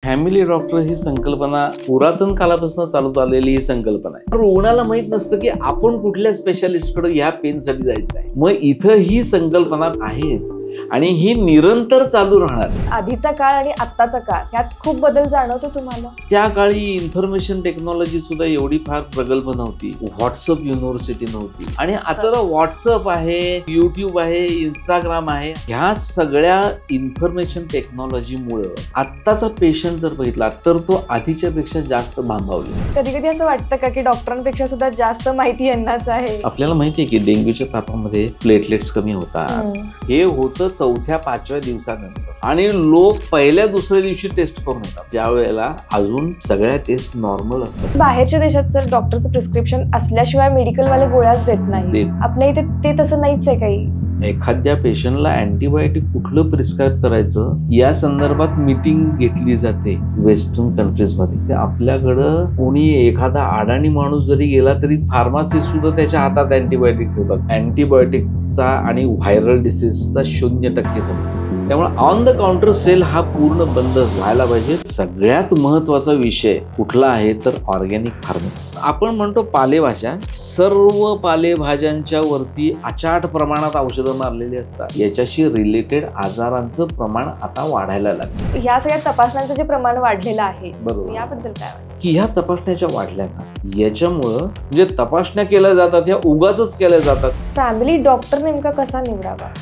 Family doctor ही संकल्पना पुरातन काळापासून चालत आलेली ही संकल्पना आहे. रुग्णाला माहित नसतं की आपण कुठल्या स्पेशालिस्टकडे ह्या पेनसाठी जायचं आहे. मग इथं ही संकल्पना आहेच आणि ही निरंतर चालू राहणार. आधीचा काळ आणि आत्ताचा काळ यात खूप बदल जाणवतो तुम्हाला? त्या काळी इन्फॉर्मेशन टेक्नॉलॉजी सुद्धा एवढी फार प्रगल्भ नव्हती. व्हॉट्सअप युनिव्हर्सिटी नव्हती आणि आता व्हॉट्सअप आहे, युट्यूब आहे, इंस्टाग्राम आहे. ह्या सगळ्या इन्फॉर्मेशन टेक्नॉलॉजीमुळे आत्ताचा पेशंट जर बघितला तर तो आधीच्या पेक्षा जास्त भांबावला. कधी कधी असं वाटतं का की डॉक्टरांपेक्षा सुद्धा जास्त माहिती यांनाच आहे? आपल्याला माहिती आहे की डेंग्यूच्या तापामध्ये प्लेटलेट्स कमी होतात. हे होतं 4-5व्या दिवसानंतर आणि लोक पहिल्या दुसऱ्या दिवशी टेस्ट करून येतात, ज्या वेळेला अजून सगळ्या टेस्ट नॉर्मल असतात. बाहेरच्या देशात सर डॉक्टरचं प्रिस्क्रिप्शन असल्याशिवाय मेडिकल वाले गोळ्याच देत नाही. आपल्या इथे ते तसं नाहीच आहे. काही एखाद्या पेशंटला अँटीबायोटिक कुठलं प्रिस्क्राईब करायचं या संदर्भात मीटिंग घेतली जाते वेस्टर्न कंट्रीज मध्ये. आपल्याकडं कोणी एखादा अडाणी माणूस जरी गेला तरी फार्मासिस्ट सुद्धा त्याच्या हातात अँटीबायोटिक ठेवतात. अँटीबायोटिक्सचा आणि व्हायरल डिसीजचा 0% संबंध. त्यामुळे ऑन द काउंटर सेल हा पूर्ण बंद व्हायला पाहिजे. सगळ्यात महत्वाचा विषय कुठला आहे तर ऑर्गॅनिक फार्मिंग. आपण म्हणतो पालेभाज्या, सर्व पालेभाज्यांच्या वरती अचाट प्रमाणात औषधं मारलेली असतात. याच्याशी रिलेटेड आजारांचं प्रमाण आता वाढायला लागलं. ह्या सगळ्या तपासण्यांचं जे प्रमाण वाढलेलं आहे, बरोबर, याबद्दल काय वाटतं? की ह्या तपासण्याच्या वाढल्या ना, याच्यामुळं म्हणजे तपासण्या केल्या जातात, ह्या उगाचच केल्या जातात. फॅमिली डॉक्टर नेमका कसा निवडावा?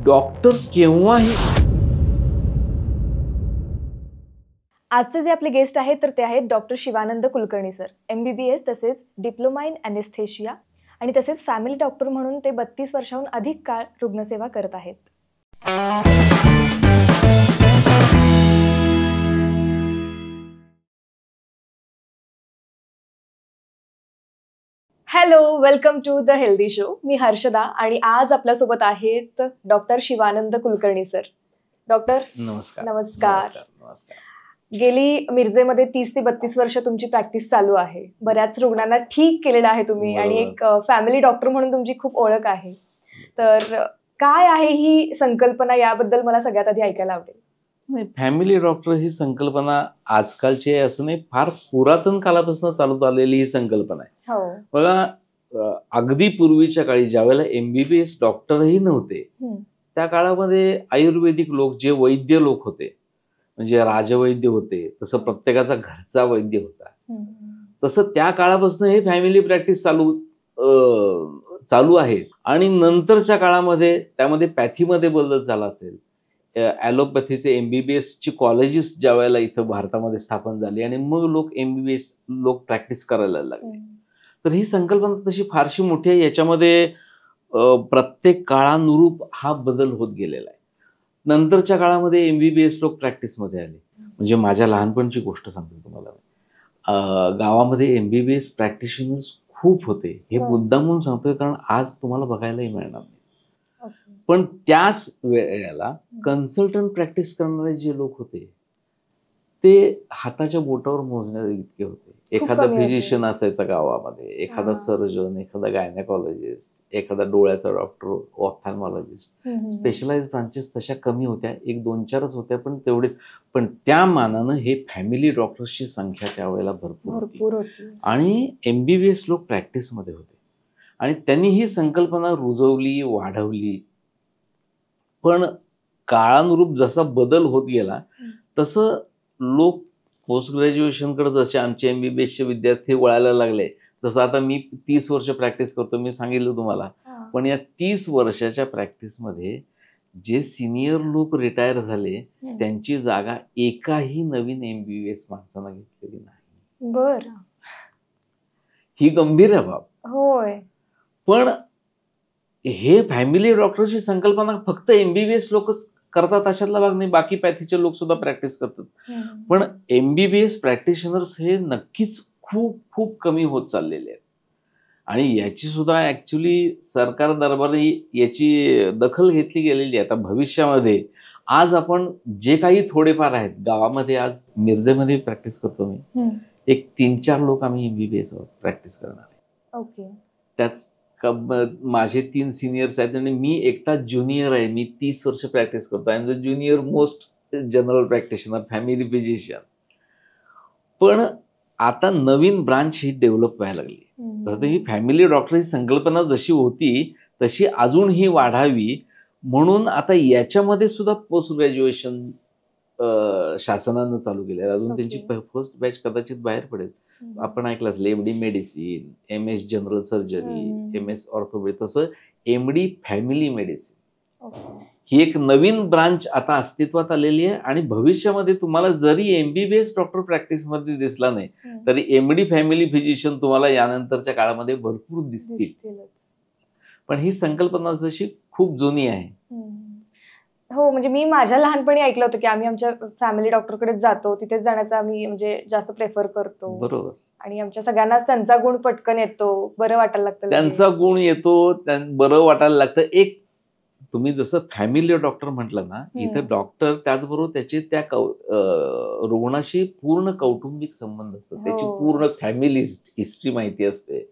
डॉक्टर केव्हाही. आजचे जे आपले गेस्ट आहेत तर ते आहेत doctor Shivanand Kulkarni sir. MBBS तसेच डिप्लोमा इन ॲनेस्थेशिया आणि तसेच फॅमिली डॉक्टर म्हणून ते 32 वर्षाहून अधिक काळ रुग्णसेवा करत आहेत. Hello, welcome to the healthy show. मी हर्षदा आणि आज आपल्यासोबत आहेत doctor Shivanand Kulkarni sir. Doctor नमस्कार. नमस्कार. नमस्कार. गेली मिरजेमध्ये 30 ते 32 वर्ष तुमची प्रॅक्टिस चालू आहे. बऱ्याच रुग्णांना ठीक केलेलं आहे तुम्ही आणि एक फॅमिली डॉक्टर म्हणून तुमची खूप ओळख आहे. तर काय आहे ही संकल्पना, याबद्दल मला सगळ्यात आधी ऐकायला आवडेल. नाही, फॅमिली डॉक्टर ही संकल्पना आजकालची आहे असं नाही, फार पुरातन काळापासून चालत आलेली ही संकल्पना आहे. हो. बघा, अगदी पूर्वीच्या काळी ज्यावेळेला MBBS डॉक्टरही नव्हते त्या काळामध्ये आयुर्वेदिक लोक, जे वैद्य लोक होते, म्हणजे राजवैद्य होते, तसं प्रत्येकाचा घरचा वैद्य होता, तसं त्या काळापासून हे फॅमिली प्रॅक्टिस चालू आहे. आणि नंतरच्या काळामध्ये त्यामध्ये पॅथीमध्ये बदल झाला असेल. ॲलोपॅथीचे MBBS ची कॉलेजेस ज्या वेळेला इथं भारतामध्ये स्थापन झाली आणि मग लोक MBBS लोक प्रॅक्टिस करायला लागले. तर ही संकल्पना तशी फारशी मोठी आहे. याच्यामध्ये प्रत्येक काळानुरूप हा बदल होत गेलेला आहे. नंतरच्या काळामध्ये MBBS लोक प्रॅक्टिसमध्ये आले. म्हणजे माझ्या लहानपणची गोष्ट सांगतो तुम्हाला. गावामध्ये MBBS प्रॅक्टिशनर्स खूप होते. हे मुद्दाम म्हणून सांगतोय कारण आज तुम्हाला बघायलाही मिळणार नाही. पण त्याच वेळेला कन्सल्टंट प्रॅक्टिस करणारे जे लोक होते ते हाताच्या बोटावर मोजण्यात इतके होते. एखादा फिजिशियन असायचा गावामध्ये, एखादा सर्जन, एखादा गायनेकॉलॉजिस्ट, एखादा डोळ्याचा डॉक्टर, ऑप्थॅल्मॉलॉजिस्ट. स्पेशलाइज ब्रांचेस तशा कमी होत्या, 1-2-4च होत्या, पण तेवढेच. पण त्या मानानं हे फॅमिली डॉक्टर्सची संख्या त्यावेळेला भरपूर होती आणि MBBS लोक प्रॅक्टिसमध्ये होते आणि त्यांनी ही संकल्पना रुजवली, वाढवली. पण काळानुरूप जसा बदल होत गेला तसं लोक पोस्ट ग्रॅज्युएशनकडे जसे आमचे MBBSचे विद्यार्थी वळायला लागले, तसं आता मी 30 वर्ष प्रॅक्टिस करतो, मी सांगितलं तुम्हाला. पण या 30 वर्षाच्या प्रॅक्टिसमध्ये जे सिनियर लोक रिटायर झाले त्यांची जागा एकाही नवीन MBBS माणसानं घेतलेली नाही. बर, ही गंभीर आहे बाब. होय. पण हे फॅमिली डॉक्टरची संकल्पना फक्त MBBS लोकच करतात अशातला भाग नाही, बाकी पॅथीचे लोक सुद्धा प्रॅक्टिस करतात. पण MBBS प्रॅक्टिशनर्स हे नक्कीच खूप खूप कमी होत चाललेले आहेत आणि याची सुद्धा ऍक्च्युली सरकार दरबारी याची दखल घेतली गेलेली आहे. आता भविष्यामध्ये आज आपण जे काही थोडेफार आहेत गावामध्ये, आज मिरजेमध्ये प्रॅक्टिस करतो मी, एक 3-4 लोक आम्ही MBBS प्रॅक्टिस करणार आहे. ओके. त्याच माझे 3 सिनियर्स आहेत आणि मी एकटा ज्युनियर आहे. मी 30 वर्ष प्रॅक्टिस करतो. I am the junior most general practitioner, family physician. पण आता नवीन ब्रांच ही डेव्हलप व्हायला लागली. जसं ही फॅमिली डॉक्टर ही संकल्पना जशी होती तशी अजून ही वाढावी म्हणून आता याच्यामध्ये सुद्धा पोस्ट ग्रॅज्युएशन शासनानं चालू केलं आहे. अजून त्यांची फर्स्ट बॅच कदाचित बाहेर पडेल. आपण ऐकलं असेल MD medicine, MS general surgery, MS ऑर्थोपेडी, तसं MD फॅमिली मेडिसिन ही एक नवीन ब्रांच आता अस्तित्वात आलेली आहे. आणि भविष्यामध्ये तुम्हाला जरी MBBS डॉक्टर प्रॅक्टिसमध्ये दिसला नाही तरी MD फॅमिली फिजिशियन तुम्हाला यानंतरच्या काळामध्ये भरपूर दिसतील. पण ही संकल्पना जशी खूप जुनी आहे. हो, म्हणजे मी माझ्या लहानपणी ऐकलं होतं की आम्ही आमच्या फॅमिली डॉक्टरकडे जातो, तिथेच जाण्याचा आम्ही म्हणजे जास्त प्रेफर करतो. बरोबर. आणि आमच्या सगळ्यांनाच त्यांचा गुण पटकन येतो, बरं वाटायला लागतं. त्यांचा गुण येतो, बरं वाटायला लागतं. एक तुम्ही जसं फॅमिली डॉक्टर म्हटलं ना, इथं डॉक्टर त्याचबरोबर त्याचे त्या रुग्णाशी पूर्ण कौटुंबिक संबंध असतात. त्याची पूर्ण फॅमिली हिस्ट्री माहिती असते,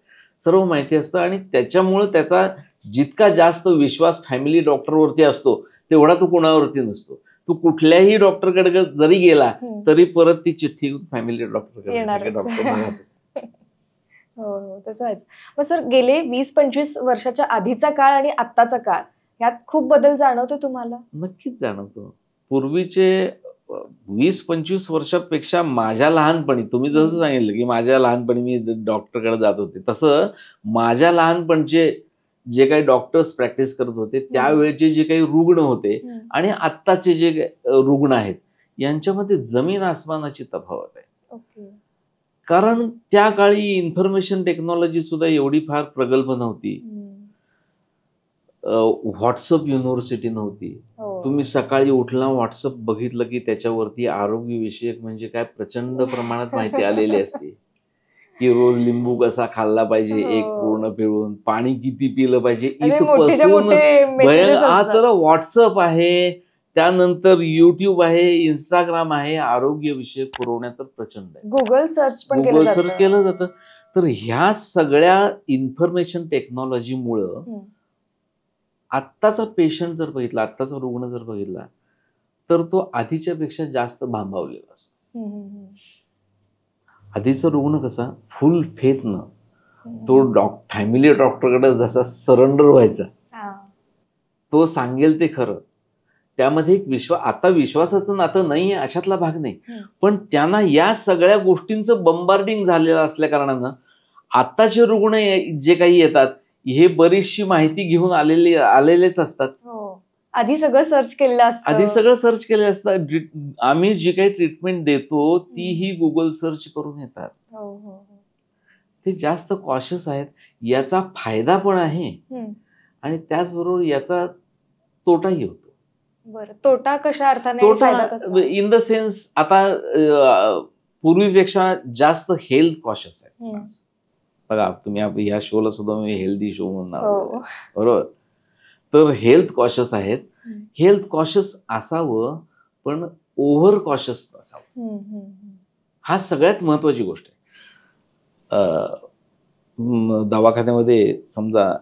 सर्व माहिती असतं. आणि त्याच्यामुळे त्याचा जितका जास्त विश्वास फॅमिली डॉक्टरवरती असतो तेवढा तो कोणावरती नसतो. तो कुठल्याही डॉक्टरकडे जरी गेला तरी परत ती चिठ्ठी फॅमिली डॉक्टरकडे डॉक्टर. हो, तसं आहे. मग सर, गेले 20-25 वर्षाच्या आधीचा काळ आणि आत्ताचा काळ यात खूप बदल जाणवतो तुम्हाला? नक्कीच जाणवतो. पूर्वीचे 20-25 वर्षापेक्षा माझ्या लहानपणी, तुम्ही जसं सांगितलं की माझ्या लहानपणी मी डॉक्टरकडे जात होते, तसं माझ्या लहानपणचे जे काही डॉक्टर्स प्रॅक्टिस करत होते त्यावेळेचे जे काही रुग्ण होते आणि आत्ताचे जे रुग्ण आहेत यांच्यामध्ये जमीन आसमानाची तफावत आहे. कारण त्या काळी इन्फॉर्मेशन टेक्नॉलॉजी सुद्धा एवढी फार प्रगल्भ नव्हती. व्हॉट्सअप युनिव्हर्सिटी नव्हती. तुम्ही सकाळी उठला, व्हॉट्सअप बघितलं की त्याच्यावरती आरोग्यविषयक म्हणजे काय प्रचंड प्रमाणात माहिती आलेली असते की रोज लिंबू कसा खाल्ला पाहिजे, एक पूर्ण पिळून, पाणी किती पिलं पाहिजे, इथपासून तर व्हॉट्सअप आहे, त्यानंतर युट्यूब आहे, इंस्टाग्राम आहे. आरोग्य विषयक पुरवण्यात तर प्रचंड आहे. गुगल सर्च केलं जातं. तर ह्या सगळ्या इन्फॉर्मेशन टेक्नॉलॉजीमुळं आत्ताचा पेशंट जर बघितला, आत्ताचा रुग्ण जर बघितला तर तो आधीच्या पेक्षा जास्त भांबावलेला असतो. आधीचा रुग्ण कसा फुल फेथनं तो फॅमिली डॉक्टरकडे जसा सरेंडर व्हायचा, तो सांगेल ते खरं. त्यामध्ये एक आता विश्वासाचं नातं नाही आहे अशातला भाग नाही, पण त्यांना या सगळ्या गोष्टींचं बंबार्डिंग झालेलं असल्या कारणानं आत्ताचे रुग्ण जे काही येतात हे बरीचशी माहिती घेऊन आलेलेच असतात. आधी सगळं सर्च केलेलं असतं. आम्ही जी काही ट्रीटमेंट देतो ती ही गुगल सर्च करून येतात. ते जास्त कॉशियस आहेत. याचा फायदा पण आहे आणि त्याचबरोबर याचा तोटाही होतो. बरं, तोटा कशा अर्थाने? इन द सेन्स आता पूर्वीपेक्षा जास्त हेल्थ कॉशियस आहे. बघा, तुम्ही या शोला सुद्धा मी हेल्दी शो म्हणून नाव, बरोबर? तर हेल्थ कॉशियस आहेत. हेल्थ कॉशियस असावं पण ओव्हर कॉशियस नसावं. हा सगळ्यात महत्वाची गोष्ट आहे. दवाखान्यामध्ये समजा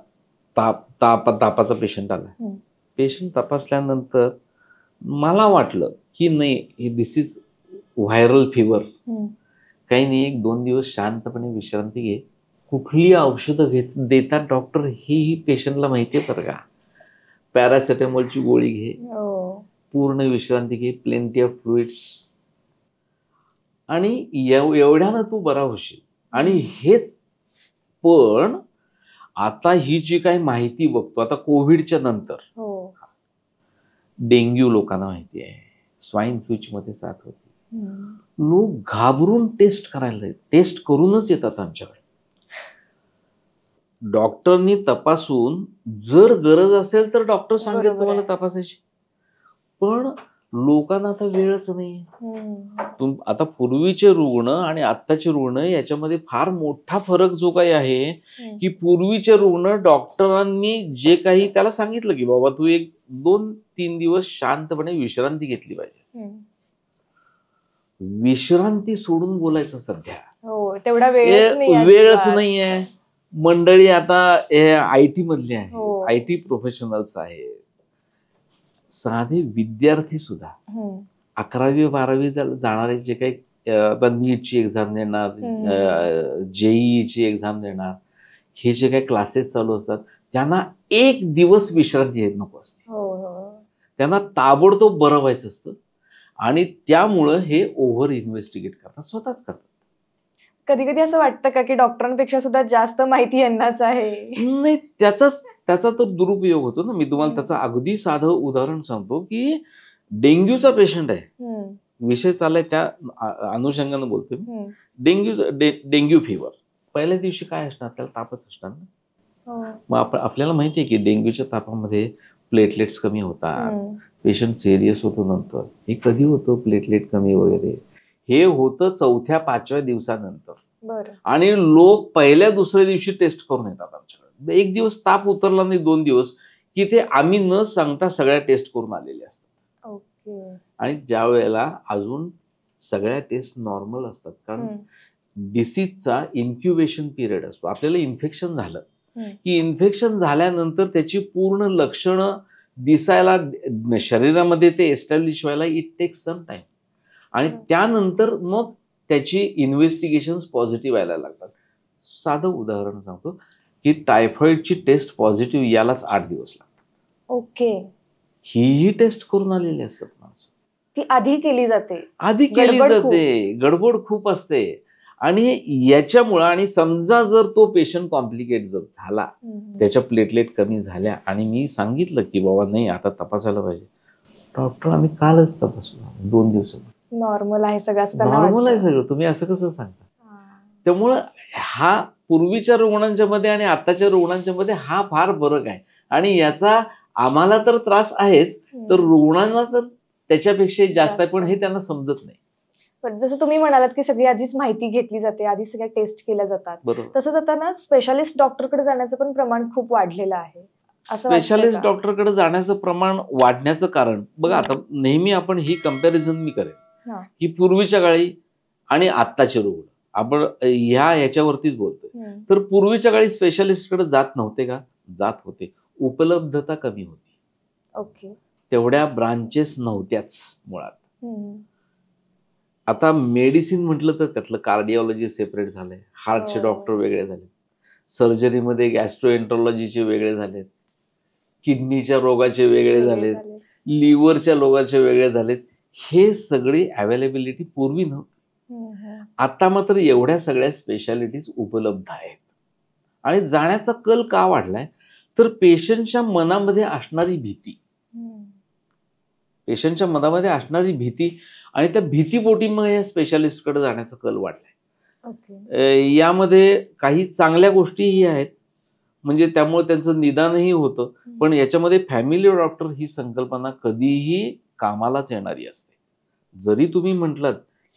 तापाचा पेशंट आला, पेशंट तपासल्यानंतर मला वाटलं की नाही, दिस इज व्हायरल फिवर, काही नाही, 1-2 दिवस शांतपणे विश्रांती घे. कुठली औषधं देतात डॉक्टर ही पेशंटला माहिती आहे बरं का. पॅरासिटामॉलची गोळी घे, पूर्ण विश्रांती घे, प्लेंटी ऑफ फ्लुइड्स, आणि एवढ्यानं तू बरा होशील. आणि हेच पण आता ही जी काही माहिती बघतो, आता कोविडच्या नंतर डेंग्यू लोकांना माहिती आहे, स्वाईन फ्लूची मध्ये साथ होती, लोक घाबरून टेस्ट करूनच येतात आमच्याकडे. डॉक्टरनी तपासून जर गरज असेल तर डॉक्टर सांगेल तुम्हाला तपासायची, पण लोकांना आता वेळच नाही. आता पूर्वीचे रुग्ण आणि आत्ताचे रुग्ण याच्यामध्ये फार मोठा फरक जो काही आहे की पूर्वीचे रुग्ण डॉक्टरांनी जे काही त्याला सांगितलं की बाबा तू 1-2-3 दिवस शांतपणे विश्रांती घेतली पाहिजे. विश्रांती सोडून बोलायचं सध्या तेवढा वेळच नाहीये. मंडळी आता IT मधले आहे, IT प्रोफेशनल्स आहे, साधे विद्यार्थी सुद्धा 11वी-12वी जाणारे जे काही आता नीटची एक्झाम देणार, जेईची एक्झाम देणार, हे जे काही क्लासेस चालू असतात त्यांना एक दिवस विश्रांती नको असते. त्यांना ताबडतोब बरं व्हायचं असतं आणि त्यामुळं हे ओव्हर इन्व्हेस्टिगेट करतात, स्वतःच करतात. कधी कधी असं वाटतं का की डॉक्टरांपेक्षा सुद्धा जास्त माहिती यांनाच आहे? नाही, त्याचा तर दुरुपयोग होतो ना. मी तुम्हाला त्याचं अगदी साधं उदाहरण सांगतो की डेंग्यूचा पेशंट आहे, विषय चाललाय त्या अनुषंगानं बोलतोय मी. डेंग्यू फिवर पहिल्या दिवशी काय असणार, त्याला तापच असणार ना. मग आपल्याला माहिती आहे की डेंग्यूच्या तापामध्ये प्लेटलेट्स कमी होतात, पेशंट सिरियस होतो. नंतर हे कधी होतं प्लेटलेट कमी वगैरे, हे होतं 4थ्या-5व्या दिवसानंतर. आणि लोक पहिल्या दुसऱ्या दिवशी टेस्ट करून येतात आमच्याकडे. एक दिवस ताप उतरला नाही, 2 दिवस, की ते आम्ही न सांगता सगळ्या टेस्ट करून आलेले असतात. आणि ज्या वेळेला अजून सगळ्या टेस्ट नॉर्मल असतात, कारण डिसीजचा इन्क्युबेशन पिरियड असतो. आपल्याला इन्फेक्शन झालं की इन्फेक्शन झाल्यानंतर त्याची पूर्ण लक्षणं दिसायला, शरीरामध्ये ते एस्टॅब्लिश व्हायला इट टेक्स सम टाइम. आणि त्यानंतर मग त्याची इन्व्हेस्टिगेशन पॉझिटिव्ह यायला लागतात. साधं उदाहरण सांगतो की टायफॉइडची टेस्ट पॉझिटिव्ह यालाच 8 दिवस लागतात. ही टेस्ट करून आलेली असतात माणसं. ती आधी केली जाते, गडबड खूप असते. आणि याच्यामुळं, आणि समजा जर तो पेशंट कॉम्प्लिकेट जर झाला, त्याच्या प्लेटलेट कमी झाल्या आणि मी सांगितलं की बाबा नाही आता तपासायला पाहिजे, डॉक्टर आम्ही कालच तपासलो, 2 दिवसात नॉर्मल आहे सगळं, नॉर्मल आहे सगळं, तुम्ही असं कसं सांगता? त्यामुळं हा पूर्वीच्या रुग्णांच्या मध्ये आणि आताच्या रुग्णांच्या मध्ये हा फार फरक आहे. आणि याचा आम्हाला तर त्रास आहेच, तर रुग्णांना तर त्याच्यापेक्षा जास्त आहे, पण हे त्यांना समजत नाही. पण जसं तुम्ही म्हणालात की सगळी आधीच माहिती घेतली जाते, आधी सगळ्या टेस्ट केल्या जातात, तसंच आता ना स्पेशालिस्ट डॉक्टरकडे जाण्याचं पण प्रमाण खूप वाढलेलं आहे. स्पेशालिस्ट डॉक्टरकडे जाण्याचं प्रमाण वाढण्याचं कारण बघा, आता नेहमी आपण ही कंपॅरिझन मी करेन की पूर्वीच्या काळी आणि आत्ताचे रुग्ण, आपण ह्याच्यावरतीच बोलतोय. तर पूर्वीच्या काळी स्पेशालिस्टकडे जात नव्हते का? जात होते. उपलब्धता कमी होती, तेवढ्या ब्रांचेस नव्हत्याच मुळात. आता मेडिसिन म्हटलं तर त्यातलं कार्डिओलॉजी सेपरेट झालंय, हार्टचे डॉक्टर वेगळे झाले, सर्जरीमध्ये गॅस्ट्रोएंट्रोलॉजीचे वेगळे झालेत, किडनीच्या रोगाचे वेगळे झालेत, लिव्हरच्या रोगाचे वेगळे झालेत. हे सगळी अवेलेबिलिटी पूर्वी नव्हती. आता मात्र एवढ्या सगळ्या स्पेशालिटीज उपलब्ध आहेत. आणि जाण्याचा कल का वाढलाय, तर पेशंटच्या मनामध्ये असणारी भीती आणि त्या भीतीपोटी मग या स्पेशालिस्टकडे जाण्याचा कल वाढलाय. यामध्ये काही चांगल्या गोष्टीही आहेत, म्हणजे त्यामुळे त्यांचं निदानही होतं. पण याच्यामध्ये फॅमिली डॉक्टर ही संकल्पना कधीही कामालाच येणारी असते. जरी तुम्ही म्हटलात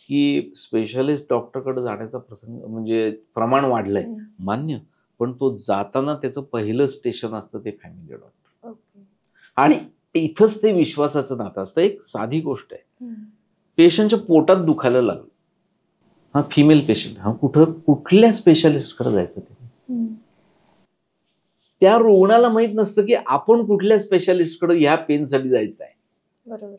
की स्पेशालिस्ट डॉक्टरकडे जाण्याचा प्रसंग म्हणजे प्रमाण वाढलंय, मान्य, पण तो जाताना त्याचं पहिलं स्टेशन असतं ते फॅमिली डॉक्टर. आणि इथंच ते विश्वासाचं नातं असतं. एक साधी गोष्ट आहे, पेशंटच्या पोटात दुखायला लागलं, हा फिमेल पेशंट, हा कुठल्या स्पेशालिस्टकडे जायचं? त्या रुग्णाला माहित नसतं की आपण कुठल्या स्पेशालिस्टकडे ह्या पेनसाठी जायचं आहे.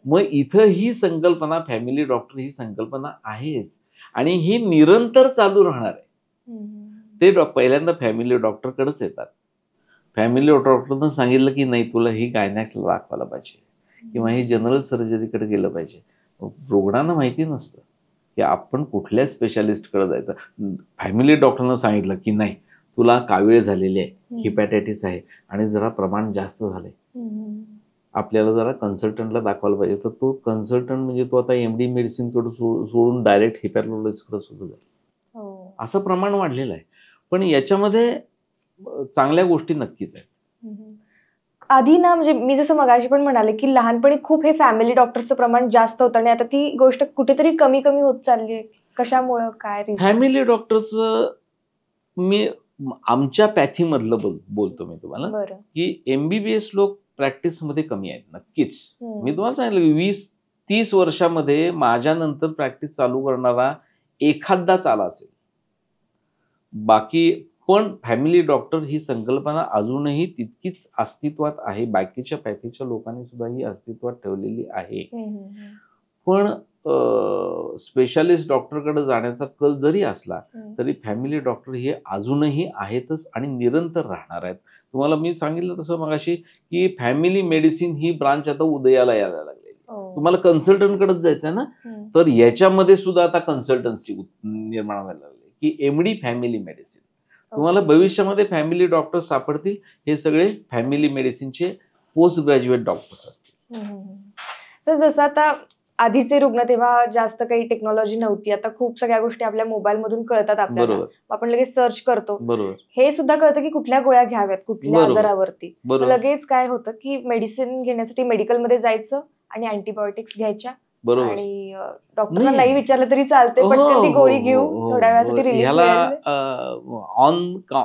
मग इथं ही संकल्पना, फॅमिली डॉक्टर ही संकल्पना आहेच आणि ही निरंतर चालू राहणार आहे. ते पहिल्यांदा फॅमिली डॉक्टरकडेच येतात. फॅमिली डॉक्टरनं सांगितलं की नाही तुला ही गायनॅकला दाखवायला पाहिजे किंवा ही जनरल सर्जरीकडे गेलं पाहिजे. रुग्णांना माहिती नसतं की आपण कुठल्या स्पेशालिस्टकडे जायचं. फॅमिली डॉक्टरनं सांगितलं की नाही तुला कावीळ झालेली आहे, हिपॅटायटिस आहे आणि जरा प्रमाण जास्त झालंय, आपल्याला जरा कन्सल्टंटला दाखवायला पाहिजे. तर तो कन्सल्टंट म्हणजे तो आता MD मेडिसिनकडे सोडून डायरेक्ट हिपॅटॉलॉजिस्टकडे सुरू झाला. असं प्रमाण वाढलेलं आहे. पण याच्यामध्ये चांगल्या गोष्टी नक्कीच आहेत. आधी ना, म्हणजे मी जसं मगाशी पण म्हणाले की लहानपणी खूप हे फॅमिली डॉक्टरचं प्रमाण जास्त होतं आणि आता ती गोष्ट कुठेतरी कमी कमी होत चालली आहे. कशामुळं, काय फॅमिली डॉक्टरचं मी आमच्या पॅथीमधलं बोलतो मी तुम्हाला की MBBS लोक प्रॅक्टिसमध्ये कमी आहेत नक्कीच. मी तुम्हाला सांगितलं 20-30 वर्षामध्ये माझ्यानंतर प्रॅक्टिस चालू करणारा एखादाच आला असेल. बाकी पण फॅमिली डॉक्टर ही संकल्पना अजूनही तितकीच अस्तित्वात आहे. बाकीच्या पॅथीच्या लोकांनी सुद्धा ही अस्तित्वात ठेवलेली आहे. पण स्पेशालिस्ट डॉक्टरकडे जाण्याचा कल जरी असला तरी फॅमिली डॉक्टर हे अजूनही आहेतच आणि निरंतर राहणार आहेत. तुम्हाला मी सांगितलं तसं मगाशी की फॅमिली मेडिसिन ही ब्रांच आता उदयाला यायला लागलेली. तुम्हाला कन्सल्टंटकडेच जायचं आहे ना, तर याच्यामध्ये सुद्धा आता कन्सल्टन्सी निर्माण व्हायला लागली की एमडी फॅमिली मेडिसिन. तुम्हाला भविष्यामध्ये फॅमिली डॉक्टर सापडतील, हे सगळे फॅमिली मेडिसिनचे पोस्ट ग्रॅज्युएट डॉक्टर्स असतील. तर जसं आता आधीचे रुग्ण तेव्हा जास्त काही टेक्नॉलॉजी नव्हती, आता खूप सगळ्या गोष्टी आपल्या मोबाईल मधून कळतात आपल्याला, आपण लगेच सर्च करतो. बरोबर. हे सुद्धा कळतं की कुठल्या गोळ्या घ्याव्यात कुठल्या आजारावरती. लगेच काय होतं की मेडिसिन घेण्यासाठी मेडिकलमध्ये जायचं आणि अँटीबायोटिक्स घ्यायच्या आणि डॉक्टरला नाही विचारलं तरी चालते, पटकन ती गोळी घेऊ, थोड्या वेळासाठी रिलीफ मिळेल.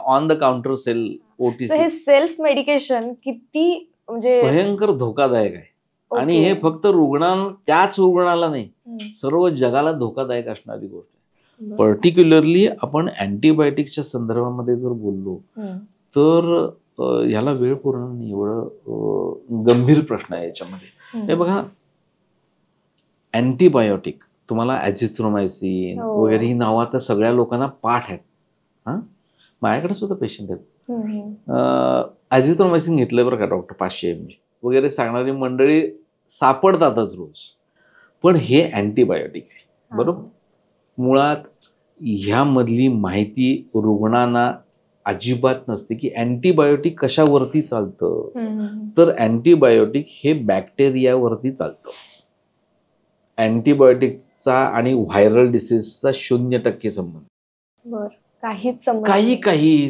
On the counter sale OTC. हे सेल्फ मेडिकेशन किती म्हणजे भयंकर धोकादायक आहे आणि हे फक्त त्याच रुग्णाला नाही, सर्व जगाला धोकादायक असणारी गोष्ट आहे. पर्टिक्युलरली आपण अँटीबायोटिकच्या संदर्भामध्ये जर बोललो तर ह्याला वेळ पुरणार नाही, एवढं गंभीर प्रश्न आहे याच्यामध्ये. हे बघा, अँटीबायोटिक तुम्हाला ॲझिथ्रोमायसिन वगैरे ही नावं आता सगळ्या लोकांना पाठ आहेत. माझ्याकडे सुद्धा पेशंट आहेत, ॲझिथ्रोमायसिन घेतलंय बरं का डॉक्टर 500 mg वगैरे सांगणारी मंडळी सापडतातच रोज. पण हे अँटीबायोटिक आहे, बरोबर. मुळात ह्यामधली माहिती रुग्णांना अजिबात नसते की अँटीबायोटिक कशावरती चालतं. तर अँटीबायोटिक हे बॅक्टेरियावरती चालतं. अँटीबायोटिकचा आणि व्हायरल डिसीजचा 0% संबंध. काही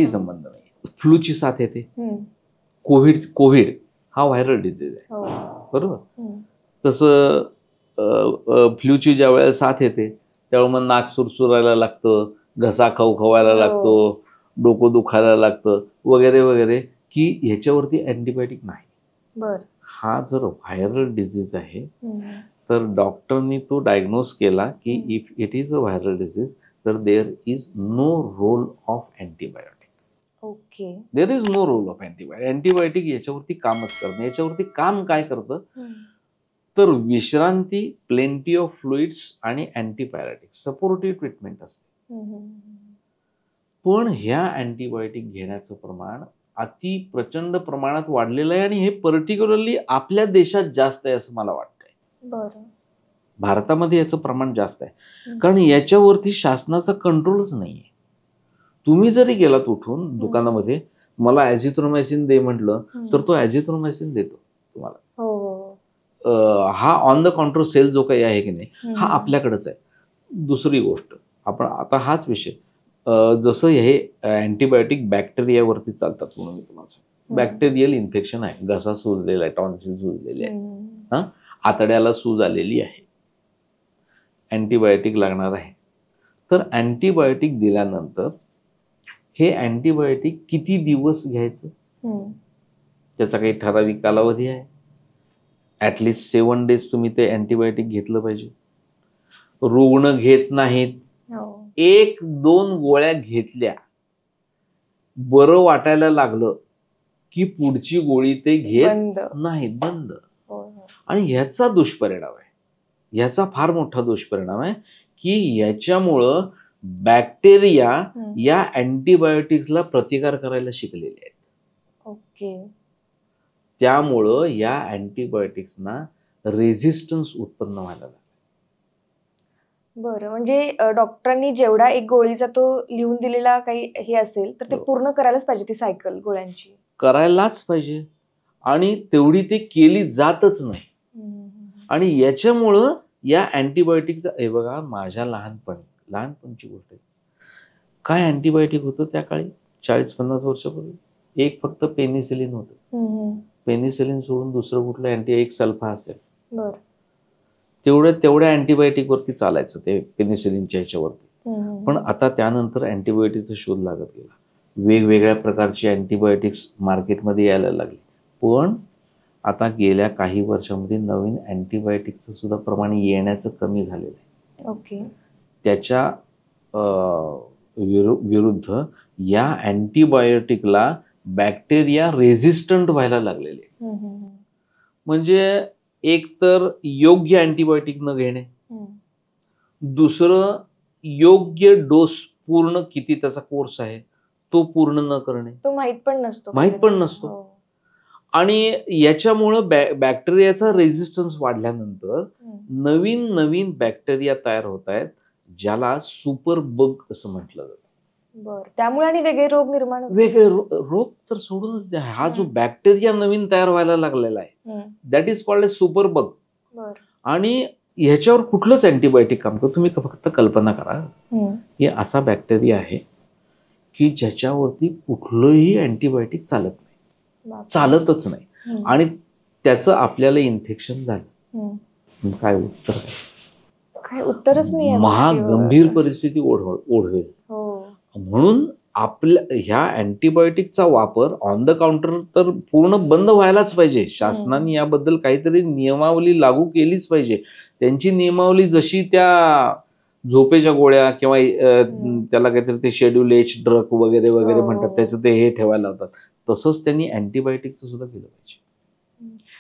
संबंध नाही. फ्लूची साथ येते, कोविड हा व्हायरल डिसीज आहे, बरोबर. तसं फ्लूची ज्या वेळेला साथ येते त्यावेळेला मग नाक सुरसुरायला लागतं, घसा खवखवायला लागतो, डोकं दुखायला लागतं वगैरे वगैरे, की ह्याच्यावरती अँटीबायोटिक नाही. हा जर व्हायरल डिसीज आहे तर डॉक्टरनी तो डायग्नोज केला की if it is a viral disease तर there is no role of antibiotic. There is no role of antibiotic. Antibiotic याच्यावरती कामच करतं. याच्यावरती काम काय करतं तर विश्रांती, प्लेंटी ऑफ फ्लुइड्स आणि अँटीबायोटिक सपोर्टिव्ह ट्रीटमेंट असते. पण ह्या अँटीबायोटिक घेण्याचं प्रमाण अति प्रचंड प्रमाणात वाढलेलं आहे आणि हे पर्टिक्युलरली आपल्या देशात जास्त आहे असं मला वाटतंय. भारतामध्ये याचं प्रमाण जास्त आहे कारण याच्यावरती शासनाचा कंट्रोलच नाहीये. तुम्ही जरी गेलात उठून दुकानामध्ये, मला ॲझिथ्रोमायसिन दे म्हटलं तर तो ॲझिथ्रोमायसिन देतो तुम्हाला. हा ऑन द काउंटर सेल जो काही आहे की नाही हा आपल्याकडेच आहे. दुसरी गोष्ट, आपण आता हाच विषय, जसं हे अँटीबायोटिक बॅक्टेरियावरती चालतात म्हणून मी तुम्हाला सांगतो. बॅक्टेरियल इन्फेक्शन आहे, घसा सुजलेला आहे, टॉन्सिल सुजलेली आहे, आतड्याला सूज आलेली आहे, अँटीबायोटिक लागणार आहे. तर अँटीबायोटिक दिल्यानंतर हे अँटीबायोटिक किती दिवस घ्यायचं त्याचा काही ठराविक कालावधी आहे. ॲटलिस्ट 7 days तुम्ही ते अँटीबायोटिक घेतलं पाहिजे. रुग्ण घेत नाहीत, 1-2 गोळ्या घेतल्या, बरं वाटायला लागलं की पुढची गोळी ते घेत नाहीत, बंद. आणि ह्याचा दुष्परिणाम आहे, ह्याचा फार मोठा दुष्परिणाम आहे की याच्यामुळं बॅक्टेरिया या अँटीबायोटिक्सला प्रतिकार करायला शिकलेले आहेत. त्यामुळं या अँटीबायोटिक्सना रेझिस्टन्स उत्पन्न व्हायला लागला. बरं, म्हणजे डॉक्टरांनी जेवढा एक गोळीचा तो लिहून दिलेला काही हे असेल तर ते पूर्ण करायलाच पाहिजे, ती सायकल गोळ्यांची करायलाच पाहिजे आणि तेवढी ते केली जातच नाही. आणि याच्यामुळं या अँटीबायोटिकचा, हे बघा माझ्या लहानपणची गोष्ट आहे, काय अँटीबायोटिक होतं त्या काळी 40-50 वर्षापूर्वी? एक फक्त पेनिसिलिन होतं. पेनिसिलिन सोडून दुसरं कुठलं एक सल्फा असेल, तेवढ्या अँटीबायोटिक वरती चालायचं ते पेनिसिलिनच्या ह्याच्यावरती. पण आता त्यानंतर अँटीबायोटिकचा शोध लागत गेला, वेगवेगळ्या प्रकारचे अँटीबायोटिक्स मार्केटमध्ये यायला लागले. पण आता गेल्या काही वर्षांमध्ये नवीन अँटीबायोटिकचं सुद्धा प्रमाण येण्याचं कमी झालेलं आहे. त्याच्या विरुद्ध या अँटीबायोटिकला बॅक्टेरिया रेझिस्टंट व्हायला लागलेले. म्हणजे एक तर योग्य अँटीबायोटिक न घेणे, दुसरं योग्य डोस पूर्ण किती त्याचा कोर्स आहे तो पूर्ण न करणे, तो माहित पण नसतो. आणि याच्यामुळं बॅक्टेरियाचा रेझिस्टन्स वाढल्यानंतर नवीन नवीन बॅक्टेरिया तयार होत आहेत, ज्याला सुपर बग असं म्हटलं जातं. त्यामुळे आणि वेगळे रोग निर्माण होतात. वेगळे रोग तर सोडूनच द्या, हा जो बॅक्टेरिया नवीन तयार व्हायला लागलेला आहे that is called a super bug. आणि ह्याच्यावर कुठलंच अँटीबायोटिक काम करतो. तुम्ही फक्त कल्पना करा की असा बॅक्टेरिया आहे की ज्याच्यावरती कुठलंही अँटीबायोटिक चालतच नाही आणि त्याचं आपल्याला इन्फेक्शन झालं, काय उत्तर आहे? काय उत्तरच नाही. महागंभीर परिस्थिती ओढवेल. म्हणून आपल्या ह्या अँटीबायोटिकचा वापर ऑन द काउंटर तर पूर्ण बंद व्हायलाच पाहिजे. शासनाने याबद्दल काहीतरी नियमावली लागू केलीच पाहिजे. त्यांची नियमावली जशी त्या झोपेच्या गोळ्या किंवा त्याला काहीतरी ते शेड्यूल एच ड्रग वगैरे वगैरे म्हणतात, त्याचं ते हे ठेवायला लावतात, तसंच त्यांनी अँटीबायोटिकचं सुद्धा केलं पाहिजे.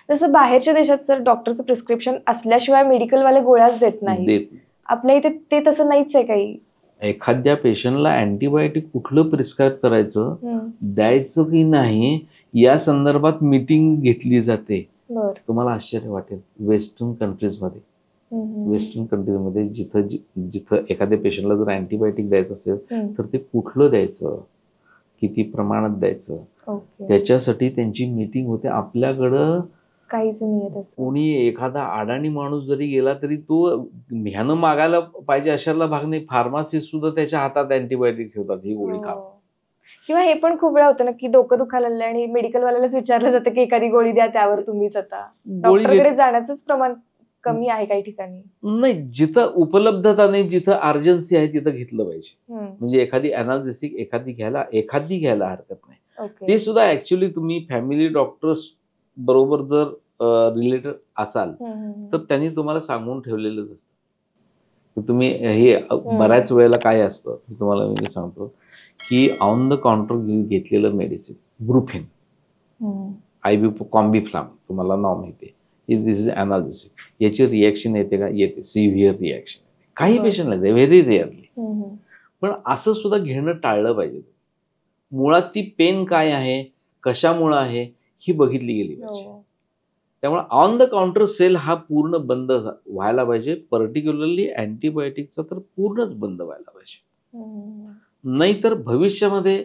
जसं बाहेरच्या देशात सर डॉक्टरचं प्रिस्क्रिप्शन असल्याशिवाय मेडिकलवाले गोळ्याच देत नाही. आपल्या इथे ते तसं नाहीच आहे. काही एखाद्या पेशंटला अँटीबायोटिक कुठलं प्रिस्क्राईब करायचं, द्यायचं की नाही या संदर्भात मीटिंग घेतली जाते. तुम्हाला आश्चर्य वाटेल, वेस्टर्न कंट्रीजमध्ये जिथं एखाद्या पेशंटला जर अँटीबायोटिक द्यायचं असेल तर ते कुठलं द्यायचं, किती प्रमाणात द्यायचं, त्याच्यासाठी त्यांची मीटिंग होते. आपल्याकडं काहीच नाही. कोणी एखादा अडाणी माणूस जरी गेला तरी तो ह्यानं मागायला पाहिजे अशाला भाग नाही. फार्मासिस्ट सुद्धा त्याच्या हातात अँटीबायोटिक ठेवतात, ही गोळी खा. किंवा हे पण खूप वेळा होतं ना की डोकं दुखायला लागलं आणि मेडिकल वाल्यालाच विचारलं जातं की एखादी गोळी द्या, त्यावर तुम्हीच आता डॉक्टरकडे जाण्याचंच प्रमाण कमी आहे काही ठिकाणी. नाही, जिथं उपलब्धता नाही, जिथं अर्जन्सी आहे तिथं घेतलं पाहिजे. म्हणजे एखादी अनाल्जेसिक एखादी घ्यायला हरकत नाही. ते सुद्धा ऍक्च्युली तुम्ही फॅमिली डॉक्टर्स बरोबर जर रिलेटेड असाल तर त्यांनी तुम्हाला सांगून ठेवलेलंच असतं. तुम्ही हे बऱ्याच वेळेला काय असतं तुम्हाला मी सांगतो की ऑन द काउंटर घेतलेलं मेडिसिन ब्रुफेन, कॉम्बिफ्लाम, तुम्हाला नाव माहिती आहे, दिस इज अनाल्जेसिक. याची रिॲक्शन येते का? येते, सिव्हिअर रिॲक्शन. काही पेशंटला येते, व्हेरी रेअरली. पण असं सुद्धा घेणं टाळलं पाहिजे. मुळात ती पेन काय आहे, कशामुळे आहे ही बघितली गेली पाहिजे. त्यामुळे ऑन द काउंटर सेल हा पूर्ण बंद व्हायला पाहिजे. पर्टिक्युलरली अँटीबायोटिकचा तर पूर्णच बंद व्हायला पाहिजे. नाहीतर भविष्यामध्ये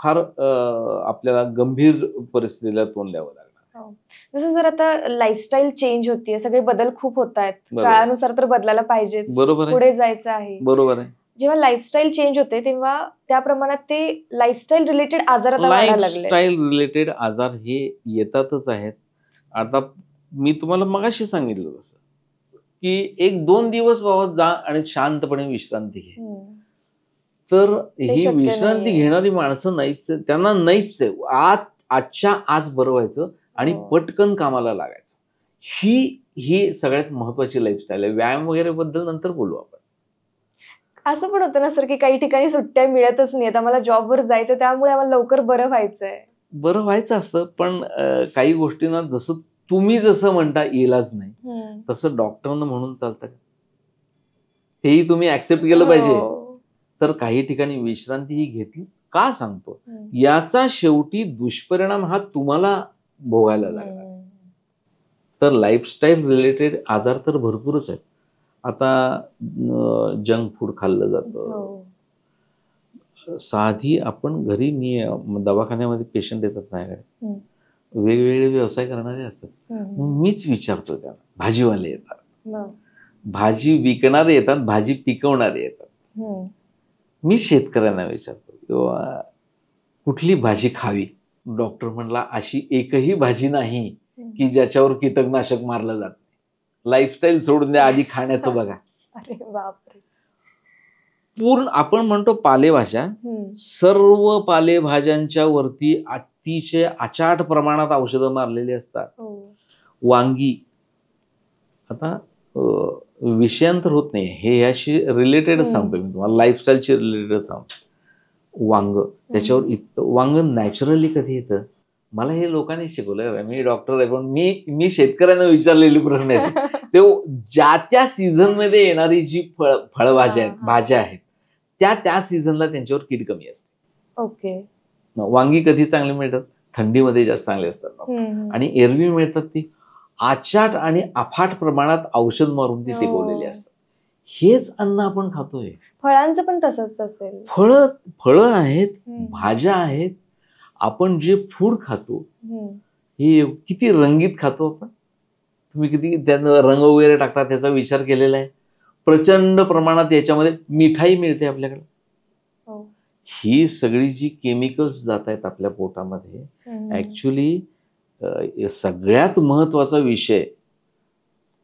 फार आपल्याला गंभीर परिस्थितीला तोंड द्यावं लागणार. जसं जर आता लाईफस्टाईल चेंज होतीये, सगळे बदल खूप होत आहेत, काळानुसार तर बदलायला पाहिजेच, पुढे जायचं आहे. बरोबर आहे. जेव्हा लाईफस्टाईल चेंज होते तेव्हा त्या प्रमाणात ते लाईफस्टाईल रिलेटेड आजार आता वाढायला लागले. लाईफस्टाईल रिलेटेड आजार हे येतातच आहेत. आता मी तुम्हाला मगाशी सांगितलं तसं की 1-2 दिवस बाबा जा आणि शांतपणे विश्रांती घे. तर ही विश्रांती घेणारी माणसं नाहीच, त्यांना नाहीच आहे. आजच्या आज बरं व्हायचं आणि पटकन कामाला लागायचं. ही सगळ्यात महत्वाची लाईफस्टाईल आहे. व्यायाम वगैरे बद्दल नंतर बोलू आपण. असं पण होतं ना सर की काही ठिकाणी सुट्ट्या मिळतच नाही. आता मला जॉबवर जायचं, त्यामुळे आम्हाला लवकर बरं व्हायचं असतं. पण काही गोष्टींना जसं तुम्ही जसं म्हणता इलाज नाही, तसं डॉक्टरनं म्हणून चालतं का? हेही तुम्ही ऍक्सेप्ट केलं पाहिजे. तर काही ठिकाणी विश्रांती ही घेतली का सांगतो, याचा शेवटी दुष्परिणाम हा तुम्हाला भोगायला लागला. तर लाईफस्टाईल रिलेटेड आजार तर भरपूरच आहेत. आता जंक फूड खाल्लं जातं. साधी आपण घरी, मी दवाखान्यामध्ये पेशंट येतात माझ्याकडे, वेगवेगळे व्यवसाय करणारे असतात. मीच विचारतो त्यांना, भाजीवाले येतात, भाजी विकणारे येतात, भाजी पिकवणारे येतात. मी शेतकऱ्यांना विचारतो किंवा कुठली भाजी खावी. डॉक्टर म्हणला अशी एकही भाजी नाही की ज्याच्यावर कीटकनाशक मारलं जात नाही. लाईफस्टाईल सोडून द्या, आधी खाण्याचं बघा. अरे बापरे. पूर्ण आपण म्हणतो पालेभाज्या, सर्व पालेभाज्यांच्या वरती अतिशय अचाट प्रमाणात औषधं मारलेली असतात. वांगी, आता विषयांतर होत नाही, हे याशी रिलेटेड सांगतो मी तुम्हाला, लाईफस्टाईलशी रिलेटेड सांगतो. वांग, त्याच्यावर वांग नॅचरली कधी येतं, मला हे लोकांनी शिकवलं. मी डॉक्टर आहे, पण मी शेतकऱ्यांना विचारलेले प्रश्न आहेत ते ज्या त्या सीझन मध्ये येणारी जी फळभाज्या आहेत, भाज्या आहेत, त्या सीझनला त्यांच्यावर कीड कमी असते. ओके. वांगी कधी चांगली मिळतात? थंडीमध्ये जास्त चांगले असतात. आणि एरवी मिळतात ती आचाट आणि अफाट प्रमाणात औषध मारून ती टिकवलेली असतात. हेच अन्न आपण खातोय. फळांचं पण तसंच असेल. फळं आहेत, भाज्या आहेत. आपण जे फूड खातो हे किती रंगीत खातो आपण. तुम्ही किती त्यानं रंग वगैरे टाकता त्याचा विचार केलेला आहे? प्रचंड प्रमाणात याच्यामध्ये मिठाई मिळते आपल्याकडे. ही सगळी जी केमिकल्स जात आहेत आपल्या पोटामध्ये, ऍक्च्युली सगळ्यात महत्वाचा विषय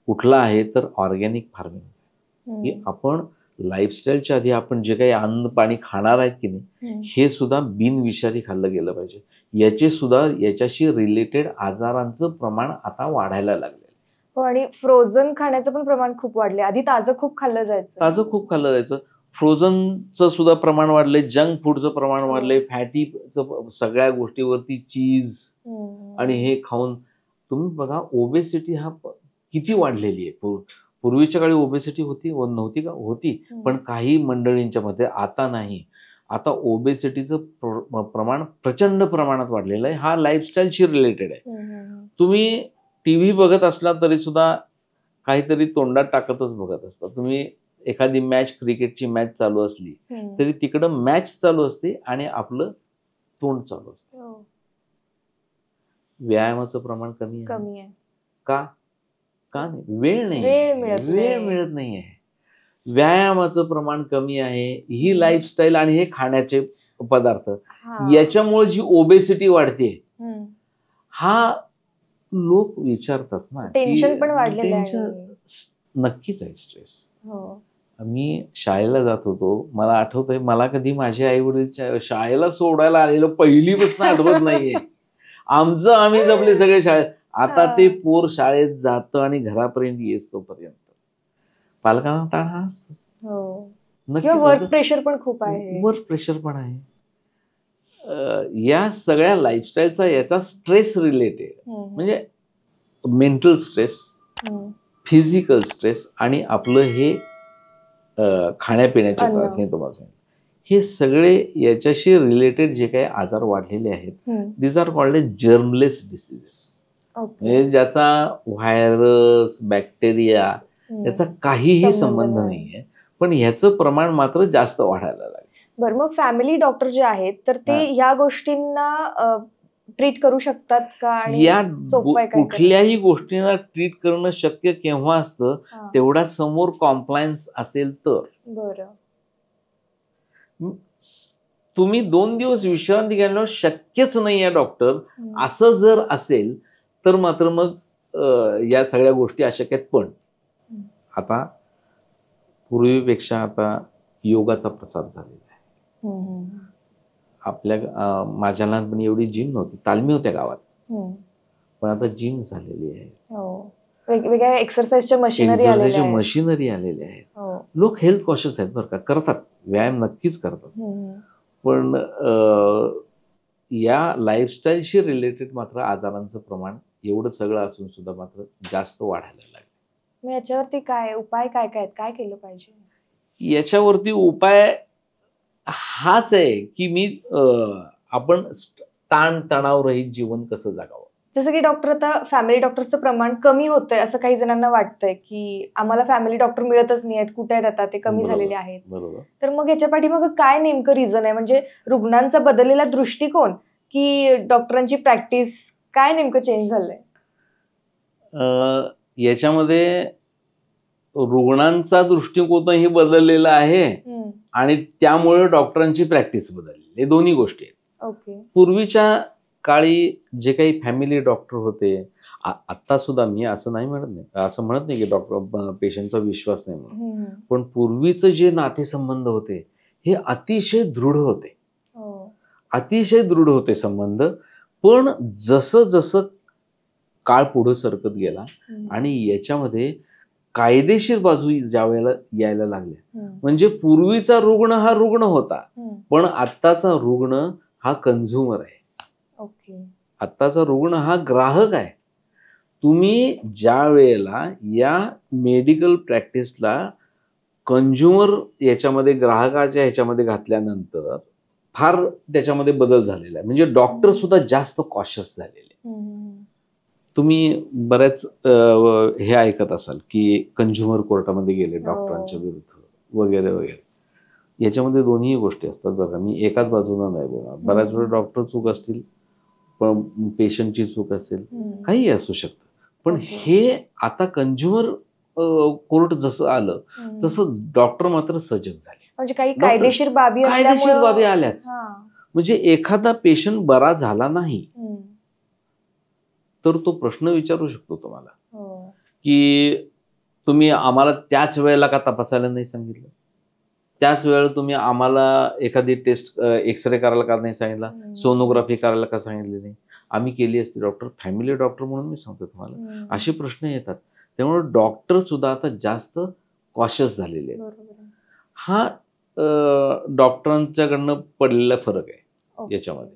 कुठला आहे तर ऑर्गॅनिक फार्मिंगचा. की आपण लाईफस्टाईलच्या आधी आपण जे काही अन्न पाणी खाणार आहेत की नाही, हे सुद्धा बिनविषारी खाल्लं गेलं पाहिजे. याच्याशी रिलेटेड आजारांचं प्रमाण आता वाढायला लागले. आणि फ्रोझन खाण्याचं पण प्रमाण खूप वाढले. आधी ताजं खूप खाल्लं जायचं. फ्रोझनचं सुद्धा प्रमाण वाढलंय, जंक फूडचं प्रमाण वाढलंय, फॅटीचं सगळ्या गोष्टीवरती चीज आणि हे खाऊन तुम्ही बघा ओबेसिटी हा किती वाढलेली आहे. पूर्वीच्या काळी ओबेसिटी नव्हती का? होती, पण काही मंडळींच्या मध्ये. आता नाही. आता ओबेसिटीचं प्रमाण प्रचंड प्रमाणात वाढलेलं आहे. हा लाईफस्टाईलशी रिलेटेड आहे. तुम्ही टीव्ही बघत असला तरी सुद्धा काहीतरी तोंडात टाकतच बघत असता. तुम्ही एखादी मॅच, क्रिकेटची मॅच चालू असली तरी तिकडं मॅच चालू असते आणि आपलं तोंड चालू असतं. व्यायामाचं प्रमाण कमी आहे. का नाही? वेळ मिळत नाहीये. व्यायामाचं प्रमाण कमी आहे. ही लाईफस्टाईल आणि हे खाण्याचे पदार्थ, याच्यामुळे जी ओबेसिटी वाढते, हा लोक विचारतात ना. टेन्शन पण वाढलेलं आहे. नक्कीच आहे स्ट्रेस. मी शाळेला जात होतो, मला आठवतंय, मला कधी माझे आई वडील शाळेला सोडायला आलेलं पहिलीपासून आठवत नाहीये. आम्हीच आपले सगळे शाळेत. आता ते पोर शाळेत जातं आणि घरापर्यंत येतोपर्यंत पालकांना ताण हा असतो. वर्क प्रेशर पण खूप आहे. या सगळ्या लाईफस्टाईलचा याचा स्ट्रेस रिलेटेड, म्हणजे मेंटल स्ट्रेस, फिजिकल स्ट्रेस आणि आपलं हे खाण्यापिण्याचे पदार्थ, हे तुम्हाला सांगितलं, हे सगळे याच्याशी रिलेटेड जे काही आजार वाढलेले आहेत, these are called as germless diseases. म्हणजे ज्याचा व्हायरस, बॅक्टेरिया याचा काहीही संबंध नाहीये, पण ह्याचं प्रमाण मात्र जास्त वाढायला लागलं. बरं, मग फॅमिली डॉक्टर जे आहेत तर ते या गोष्टींना ट्रीट करू शकतात का? या कुठल्याही गोष्टींना ट्रीट करणं शक्य केव्हा असतं? तेवढा समोर कॉम्प्लायन्स असेल तर. बरं. तुम्ही 2 दिवस विश्रांती घ्यायला शक्यच नाहीये डॉक्टर, असं जर असेल तर मात्र मग या सगळ्या गोष्टी अशक्य आहेत. पण आता पूर्वीपेक्षा आता योगाचा प्रसार झालेला आहे. आपल्या माझ्या लहानपणी एवढी जिम नव्हती, तालमी होत्या गावात, पण आता जिम झालेली आहे. वेगवेगळ्या एक्सरसाइजच्या मशिनरी आलेल्या आहेत. लोक हेल्थ कॉशियस आहेत बरं का, करतात व्यायाम, नक्कीच करतात, पण या लाईफस्टाईलशी रिलेटेड मात्र आजारांचं प्रमाण एवढं सगळं असून सुद्धा मात्र जास्त वाढायला लागलं. याच्यावरती उपाय काय केलं पाहिजे? याच्यावरती उपाय हाच आहे की आपण ताण तणाव रहित जीवन कसं जगावं. जसं की डॉक्टर, आता फॅमिली डॉक्टरचं प्रमाण कमी होतंय असं काही जणांना वाटतंय की आम्हाला फॅमिली डॉक्टर मिळतच नाही आहेत, कुठे आहेत आता ते, कमी झालेले आहेत. बरोबर. तर मग याच्या पाठीमागे काय नेमकं रिझन आहे? म्हणजे रुग्णांचा बदललेला दृष्टिकोन की डॉक्टरांची प्रॅक्टिस, काय नेमकं चेंज झालंय? याच्यामध्ये रुग्णांचा दृष्टिकोनही बदललेला आहे आणि त्यामुळे डॉक्टरांची प्रॅक्टिस बदलली. हे दोन्ही गोष्टी आहेत. पूर्वीच्या काळी जे काही फॅमिली डॉक्टर होते, आता सुद्धा मी असं म्हणत नाही की डॉक्टर पेशंटचा विश्वास नाही म्हणून, पण पूर्वीचं जे नातेसंबंध होते हे अतिशय दृढ होते संबंध. पण जसं जसं काळ पुढे सरकत गेला आणि याच्यामध्ये कायदेशीर बाजू ज्या वेळेला यायला लागल्या, म्हणजे पूर्वीचा रुग्ण हा रुग्ण होता, पण आत्ताचा रुग्ण हा कंझ्युमर आहे. आत्ताचा रुग्ण हा ग्राहक आहे. तुम्ही ज्या वेळेला या मेडिकल प्रॅक्टिसला कंझ्युमर याच्यामध्ये ग्राहकाच्या ह्याच्यामध्ये घातल्यानंतर फार त्याच्यामध्ये बदल झालेला आहे. म्हणजे डॉक्टर सुद्धा जास्त कॉशियस झालेले. तुम्ही बऱ्याच हे ऐकत असाल की कंझ्युमर कोर्टामध्ये गेले डॉक्टरांच्या विरुद्ध वगैरे वगैरे. याच्यामध्ये दोन्ही गोष्टी असतात बघा. मी एकाच बाजूला नाही बोलणार. बऱ्याच वेळा डॉक्टर चूक असतील, पण पेशंटची चूक असेल, काही असू शकतं. पण हे आता कंझ्युमर कोर्ट जसं आलं तसं डॉक्टर मात्र सजग झाले. म्हणजे काही कायदेशीर बाबी आल्याच. म्हणजे एखादा पेशंट बरा झाला नाही तर तो प्रश्न विचारू शकतो तुम्हाला की तुम्ही आम्हाला त्याच वेळेला का तपासायला नाही सांगितलं, त्याच वेळेला तुम्ही आम्हाला एखादी टेस्ट एक्सरे करायला का नाही सांगितला, सोनोग्राफी करायला का सांगितली नाही, आम्ही केली असती. डॉक्टर, फॅमिली डॉक्टर म्हणून मी सांगतो तुम्हाला, असे प्रश्न येतात. त्यामुळे डॉक्टर सुद्धा आता जास्त कॉशियस झालेले आहेत. हा डॉक्टरांच्याकडनं पडलेला फरक आहे याच्यामध्ये.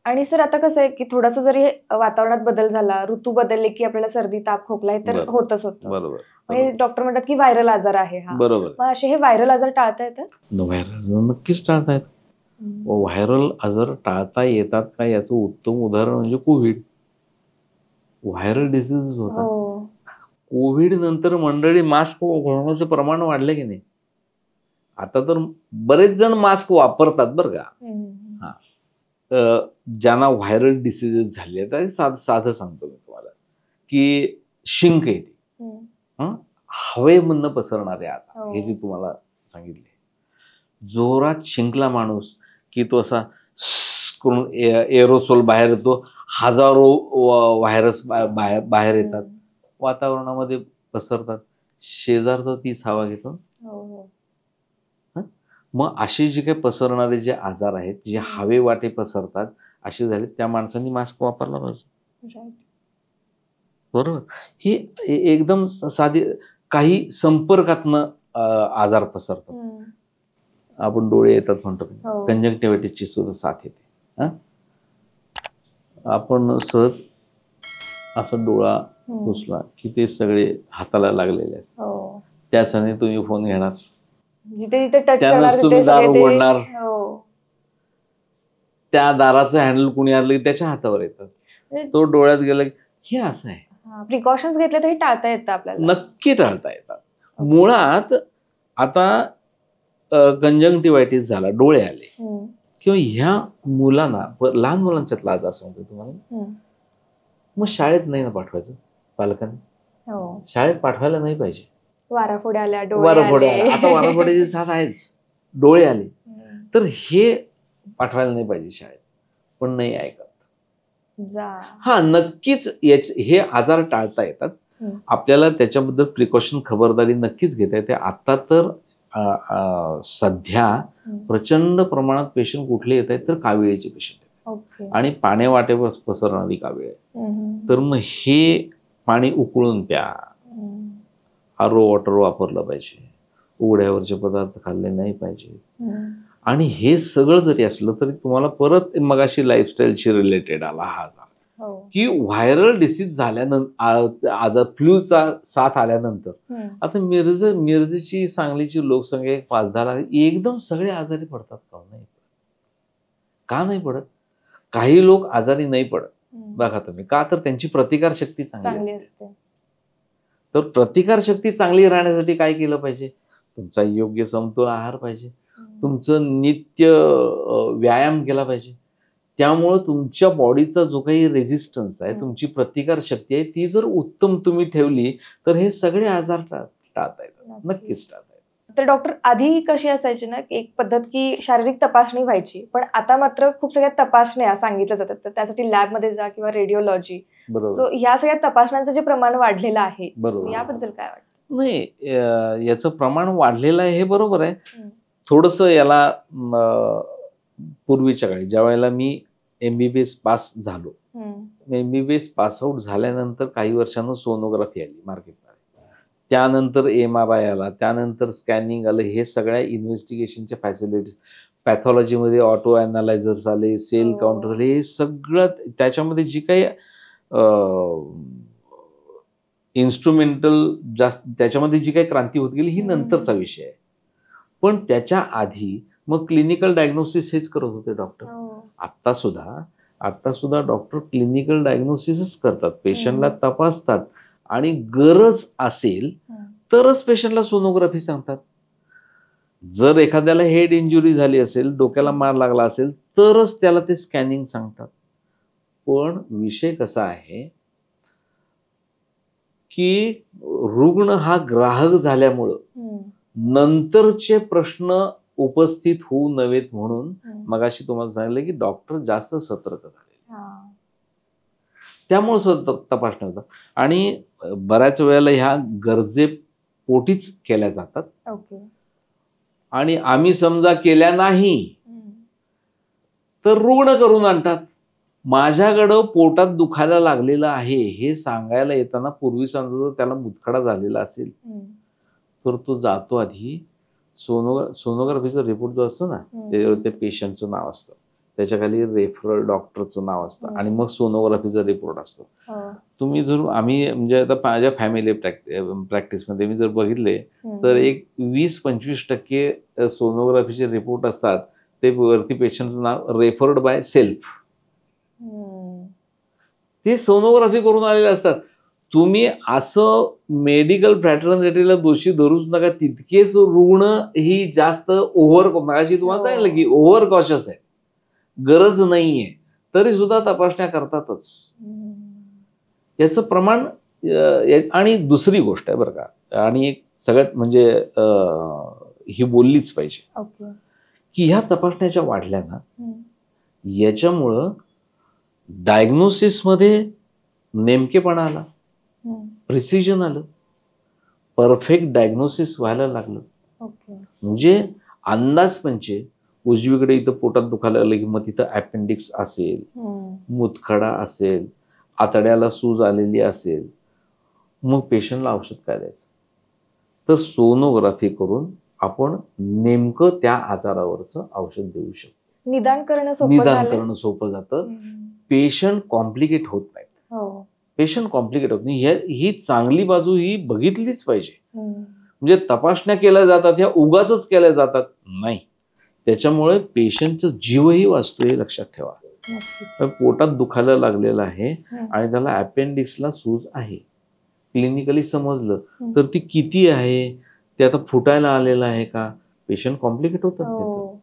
आणि सर आता कसं आहे की थोडासा जरी वातावरणात बदल झाला, ऋतू बदलले की आपल्याला सर्दी ताप खोकला तर होतच होतं. बरोबर. डॉक्टर म्हणतात की व्हायरल आजार आहे हा. बरोबर. मग असे हे व्हायरल आजार टाळता येतात? व्हायरल नक्कीच टाळता येतात. व्हायरल आजार टाळता येतात का याचं उत्तम उदाहरण म्हणजे कोविड. व्हायरल डिसीज होता. कोविड नंतर मंडळी मास्क घालण्याचं प्रमाण वाढलं की नाही. आता तर बरेच जण मास्क वापरतात बरं का. ज्यांना व्हायरल डिसीजेस झाले आहेत, साधं सांगतो मी तुम्हाला की शिंक येते, हवेमधनं पसरणारे आजार, हे जे तुम्हाला सांगितले. जोरात शिंकला माणूस की तो असा करून एरोसोल बाहेर येतो, हजारो व्हायरस बाहेर येतात, वातावरणामध्ये पसरतात, शेजारचा तीच हवा घेतो. मग असे जे काही पसरणारे जे आजार आहेत, जे हवे वाटे पसरतात, असे झाले, त्या माणसांनी मास्क वापरला पाहिजे. बरोबर. ही एकदम साधी, काही संपर्कातनं आजार पसरतात. आपण डोळे येतात म्हणतो, कंजक्टिव्हिटीसची सुद्धा साथ येते. आपण सहज असा डोळा पुसला की ते सगळे हाताला लागलेले आहेत. त्यासाठी तुम्ही फोन घेणार, त्यानंच तुम्ही दार उघडणार, त्या दाराचं हँडल कुणी आणलं की त्याच्या हातावर येतं, तो डोळ्यात गेला की हे असं आहे. प्रिकॉशन्स घेतले तरी टाळता येतं आपल्याला. नक्की टाळता येतात. मुळात आता कंजंक्टिव्हायटिस झाला, डोळे आले, किंवा ह्या मुलांना, लहान मुलांच्यातला आजार सांगतो तुम्हाला, मग शाळेत नाही ना पाठवायचं पालकांनी. शाळेत पाठवायला नाही पाहिजे. वाराफोड्या आल्या, आता वाराफोड्याची साथ आहेच, डोळे आले तर हे पाठवायला नाही पाहिजे शाळेत. पण नाही ऐकत. हा, नक्कीच हे आजार टाळता येतात. आपल्याला त्याच्याबद्दल प्रिकॉशन, खबरदारी नक्कीच घेता येते. आता तर सध्या प्रचंड प्रमाणात पेशंट कुठले येत आहेत तर काविळीचे पेशंट आहेत, आणि पाण्यावाटेवर पसरणारी कावीळ आहे. तर मग हे पाणी उकळून प्या, आरो वॉटर वापरलं पाहिजे, उघड्यावरचे पदार्थ खाल्ले नाही पाहिजे. आणि हे सगळं जरी असलं तरी तुम्हाला परत मगाशी लाईफस्टाईलशी रिलेटेड आला हा आजार, की व्हायरल डिसीज झाल्यानंतर, आजार फ्लूचा साथ आल्यानंतर आता मिरजेची, सांगलीची लोकसंख्या 5-10 लाख, एकदम सगळे आजारी पडतात का? नाही. का नाही पडत? काही लोक आजारी नाही पडत बघा तुम्ही, का तर त्यांची प्रतिकारशक्ती चांगली असते. तर प्रतिकारशक्ती चांगली राहण्यासाठी काय केलं पाहिजे? तुमचा योग्य समतोल आहार पाहिजे, तुमचं नित्य व्यायाम केला पाहिजे. त्यामुळं तुमच्या बॉडीचा जो काही रेझिस्टन्स आहे, तुमची प्रतिकारशक्ती आहे, ती जर उत्तम तुम्ही ठेवली तर हे सगळे आजार टाळता येतात, नक्कीच टाळता येतात. तर डॉक्टर, आधी कशी असायची ना, एक पद्धत की शारीरिक तपासणी व्हायची, पण आता मात्र खूप सगळ्या तपासण्या सांगितल्या जातात. तर त्यासाठी लॅबमध्ये जा किंवा रेडिओलॉजी, ह्या सगळ्या तपासण्यांचं जे प्रमाण वाढलेलं आहे, याबद्दल काय वाटतं? नाही, याचं प्रमाण वाढलेलं आहे हे बरोबर आहे. थोडंसं याला पूर्वीच्या काळी, ज्या वेळेला मी MBBS पास झालो, MBBS पास आउट झाल्यानंतर काही वर्षांना सोनोग्राफी आली मार्केटमध्ये. त्यानंतर MRI आला, त्यानंतर स्कॅनिंग आलं, हे सगळ्या इन्व्हेस्टिगेशनच्या फॅसिलिटीज, पॅथॉलॉजीमध्ये ऑटो अॅनालायझर्स आले, सेल काउंटर आले, हे सगळं त्याच्यामध्ये जी काही इन्स्ट्रुमेंटल जास्त त्याच्यामध्ये जी काही क्रांती होत गेली ही नंतरचा विषय आहे. पण त्याच्या आधी मग क्लिनिकल डायग्नोसिस हेच करत होते डॉक्टर. आता सुद्धा डॉक्टर क्लिनिकल डायग्नोसिसच करतात, पेशंटला तपासतात आणि गरज असेल तरच पेशंटला सोनोग्राफी सांगतात. जर एखाद्याला हेड इंजुरी झाली असेल, डोक्याला मार लागला असेल, तरच त्याला ते स्कॅनिंग सांगतात. पण विषय कसा आहे की रुग्ण हा ग्राहक झाल्यामुळं नंतरचे प्रश्न उपस्थित होऊ नयेत म्हणून मगाशी तुम्हाला सांगितलं की डॉक्टर जास्त सतर्क झाले, त्यामुळे तपासण्या होतात आणि बऱ्याच वेळेला ह्या गरजेपोटीच केल्या जातात. आणि आम्ही समजा केल्या नाही तर रुग्ण करून आणतात. माझ्याकडं पोटात दुखायला लागलेलं आहे हे सांगायला येताना पूर्वी सांगतो त्याला मुतखडा झालेला असेल तर तो जातो आधी सोनोग्राफीचा रिपोर्ट जो असतो ना त्याच्यावर त्या पेशंटचं नाव असतं, त्याच्या खाली रेफरल डॉक्टरचं नाव असतं आणि मग सोनोग्राफीचा रिपोर्ट असतो. तुम्ही जर आम्ही म्हणजे आता माझ्या फॅमिली प्रॅक्टिसमध्ये मी जर बघितले तर एक 20-25% सोनोग्राफीचे रिपोर्ट असतात ते वरती पेशंटचं नाव रेफर्ड बाय सेल्फ, ते सोनोग्राफी करून आलेले असतात. तुम्ही असं मेडिकल फ्रॅटर्निटीला दोषी धरूच नका. तितकेच रुग्ण ही जास्त मगाशी तुम्हाला सांगितलं की ओव्हर कॉशियस आहे, गरज नाहीये तरी सुद्धा तपासण्या करतातच. याचं प्रमाण. आणि दुसरी गोष्ट आहे बरं का, आणि एक सगळ्यात म्हणजे ही बोललीच पाहिजे की ह्या तपासण्याच्या वाढल्या ना, याच्यामुळं डायग्नोसिसमध्ये नेमकेपणा आला, प्रिसिजन आलं, परफेक्ट डायग्नोसिस व्हायला लागलं. म्हणजे अंदाज पंचे उजवीकडे इथं पोटात दुखायला लागलं की मग तिथं अपेंडिक्स असेल, मुतखडा असेल, आतड्याला सूज आलेली असेल, मग पेशंटला औषध काय द्यायचं, तर सोनोग्राफी करून आपण नेमकं त्या आजारावरचं औषध देऊ शकतो. निदान करणं सोपं जातं. पेशंट कॉम्प्लिकेट होत नाहीत. पेशंट कॉम्प्लिकेट होत नाही. ही चांगली बाजू ही बघितलीच पाहिजे. म्हणजे तपासण्या केल्या जातात ह्या उगाचच केल्या जातात नाही, त्याच्यामुळे पेशंटचा जीवही वाचतो हे लक्षात ठेवा. पोटात दुखायला लागलेलं आहे आणि त्याला अपेंडिक्सला सूज आहे, क्लिनिकली समजलं तर ती किती आहे, ते आता फुटायला आलेलं आहे का, पेशंट कॉम्प्लिकेट होतात.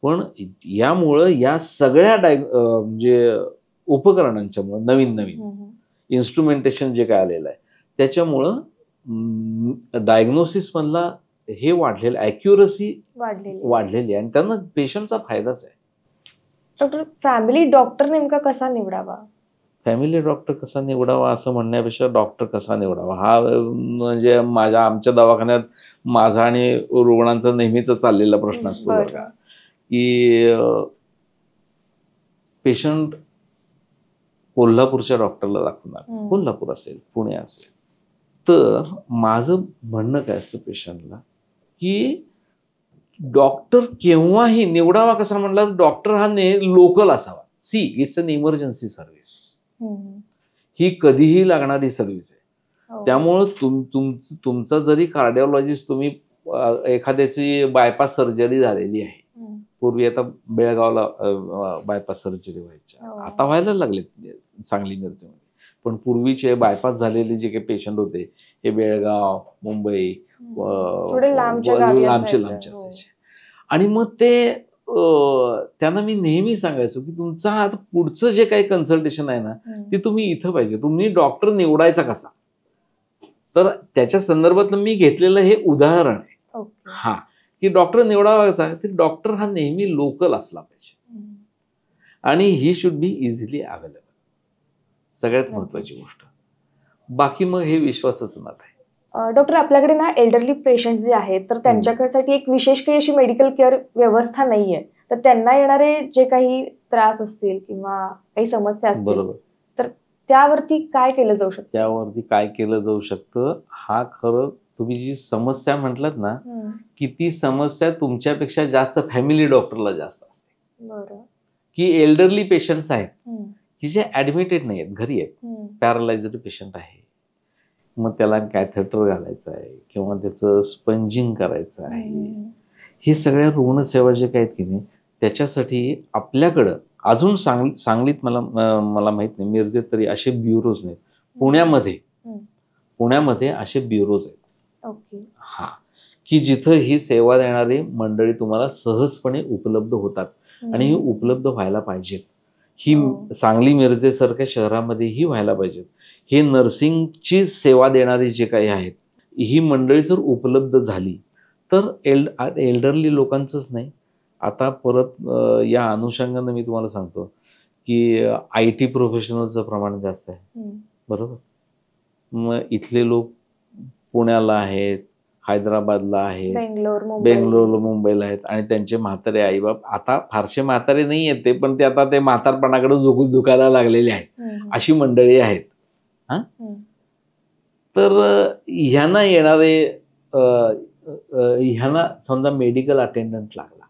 पण यामुळं या सगळ्या म्हणजे उपकरणांच्यामुळं नवीन इन्स्ट्रुमेंटेशन जे काय आलेलं आहे त्याच्यामुळं डायग्नोसिस मधला हे वाढलेलं, ॲक्युरसी वाढलेली आहे आणि त्यांना पेशंटचा फायदाच आहे. डॉक्टर, फॅमिली डॉक्टर नेमका कसा निवडावा? फॅमिली डॉक्टर कसा निवडावा असं म्हणण्यापेक्षा डॉक्टर कसा निवडावा हा म्हणजे आमच्या दवाखान्यात माझा आणि रुग्णांचा नेहमीच चाललेला प्रश्न असतो बरं का, की पेशंट कोल्हापूरच्या डॉक्टरला दाखवणार, कोल्हापूर असेल, पुणे असेल, तर माझं म्हणणं काय असतं पेशंटला की डॉक्टर केव्हाही निवडावा कसा म्हणला, डॉक्टर हा लोकल असावा. See it's an emergency service, ही कधीही लागणारी सर्व्हिस आहे. त्यामुळं तुमचा जरी कार्डिओलॉजिस्ट तुम्ही एखाद्याची बायपास सर्जरी झालेली आहे, पूर्वी आता बेळगावला बायपास सर्जरी व्हायच्या, आता व्हायला लागले सांगली मिरजेमध्ये, पण पूर्वीचे बायपास झालेले जे काही पेशंट होते हे बेळगाव, मुंबई, लांबचे असायचे. आणि मग ते त्यांना मी नेहमी सांगायचो की तुमचं आता पुढचं जे काही कन्सल्टेशन आहे ना ते तुम्ही इथं पाहिजे. तुम्ही डॉक्टर निवडायचा कसा, तर त्याच्या संदर्भातलं मी घेतलेलं हे उदाहरण आहे. हा, की डॉक्टर निवडावा कसा, तर डॉक्टर हा नेहमी लोकल असला पाहिजे आणि he should be easily available. सगळ्यात महत्वाची गोष्ट. बाकी मग हे विश्वासच नात आहे. डॉक्टर, आपल्याकडे ना एल्डरली पेशंट जे आहेत तर त्यांच्यासाठी एक विशेष काही अशी मेडिकल केअर व्यवस्था नाहीये, तर त्यांना येणारे जे काही त्रास असतील किंवा काही समस्या असतील तर त्यावरती काय केलं जाऊ शकतं? त्यावरती काय केलं जाऊ शकतं, हा खरं तुम्ही जी समस्या म्हटलात ना, की ती समस्या तुमच्यापेक्षा जास्त फॅमिली डॉक्टरला जास्त असते. बरं. की एल्डरली पेशंट्स आहेत की जे ऍडमिटेड नाही आहेत, घरी आहेत, पॅरालायझ्ड पेशंट आहे, मग त्याला कॅथेटर घालायचं आहे किंवा त्याचं स्पंजिंग करायचं आहे, हे सगळ्या रुग्णसेवा जे काय आहेत की नाही, त्याच्यासाठी आपल्याकडं अजून सांगलीत मला माहित नाही, मिरजेत तरी असे ब्युरोज नाहीत. पुण्यामध्ये असे ब्युरोज आहेत. ओके. हा, की जिथं ही सेवा देणारी मंडळी तुम्हाला सहजपणे उपलब्ध होतात आणि ही उपलब्ध व्हायला पाहिजेत. ही सांगली मिरजेसारख्या शहरामध्येही व्हायला पाहिजेत. हे नर्सिंगची सेवा देणारी जे काही आहेत, ही मंडळी जर उपलब्ध झाली तर एल्डरली लोकांचंच नाही, आता परत या अनुषंगानं मी तुम्हाला सांगतो की IT प्रोफेशनलचं प्रमाण जास्त आहे, बरोबर. मग इथले लोक पुण्याला आहेत, हैदराबादला आहेत, बेंगलोर मुंबईला आहेत आणि त्यांचे म्हातारे आईबाप, आता फारसे म्हातारे नाही आहेत ते, पण ते आता ते म्हातारपणाकडे झुकायला लागलेले आहेत, अशी मंडळी आहेत. तर ह्यांना येणारे ह्यांना समजा मेडिकल अटेंडंट लागला,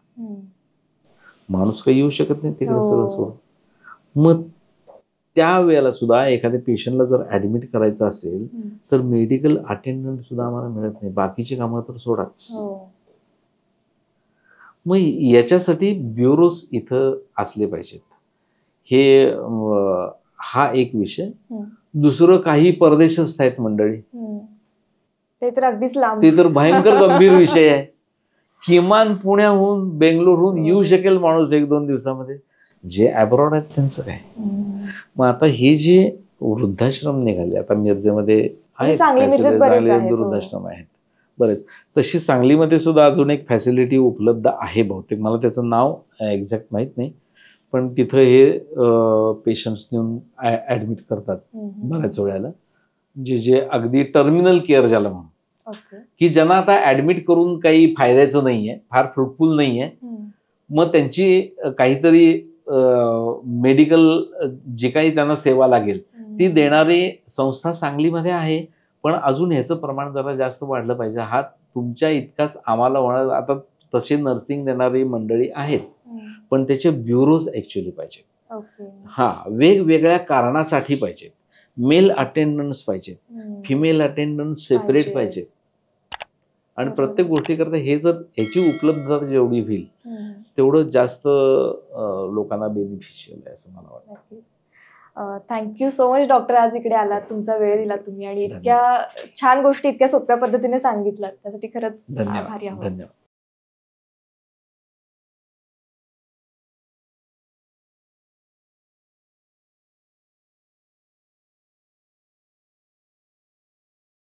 माणूस काही येऊ शकत नाही तिकडे सगळं सोडून, मग त्यावेळेला सुद्धा एखाद्या पेशंटला जर ऍडमिट करायचं असेल तर मेडिकल अटेंडंट सुद्धा आम्हाला मिळत नाही, बाकीची कामं तर सोडाच. मग याच्यासाठी ब्युरोज इथं असले पाहिजेत. हा एक विषय. दुसरं, काही परदेशस्थ आहेत मंडळी, ते तर अगदीच लांब, ते तर भयंकर गंभीर विषय आहे. किमान पुण्याहून बेंगलोरहून येऊ शकेल माणूस 1-2 दिवसामध्ये, जे अब्रॉड आहेत त्यांचं काय. मग आता हे जे वृद्धाश्रम निघाले, आता मिरजेमध्ये आहेत वृद्धाश्रम आहेत बरेच, तशी सांगलीमध्ये सुद्धा अजून एक फॅसिलिटी उपलब्ध आहे बहुतेक, मला त्याचं नाव एक्झॅक्ट माहित नाही, पण तिथं हे पेशंट्स नेऊन ऍडमिट करतात बऱ्याच वेळेला, जे अगदी टर्मिनल केअर ज्याला म्हणून, की ज्यांना आता ऍडमिट करून काही फायद्याचं नाहीये, फार फ्रुटफुल नाहीये, मग त्यांची काहीतरी मेडिकल जी काही त्यांना सेवा लागेल ती देणारी संस्था सांगलीमध्ये आहे. पण अजून ह्याचं प्रमाण जरा जास्त वाढलं पाहिजे. हा तुमच्या इतकाच आम्हाला होणार. आता तसे नर्सिंग देणारी मंडळी आहेत, पण त्याचे ब्युरोज ऍक्च्युअली पाहिजेत. हा, वेगवेगळ्या कारणासाठी पाहिजेत. मेल अटेंडन्स पाहिजेत, फिमेल अटेंडन्स सेपरेट पाहिजेत, आणि प्रत्येक गोष्टी करता हे जर ह्याची उपलब्धता जेवढी होईल तेवढं जास्त लोकांना बेनिफिशियल आहे असं मला वाटतं. थँक्यू सो मच डॉक्टर, आज इकडे आलात, तुमचा वेळ दिला तुम्ही आणि इतक्या छान गोष्टी इतक्या सोप्या पद्धतीने सांगितलात, त्यासाठी खरंच आभारी आहोत. धन्यवाद.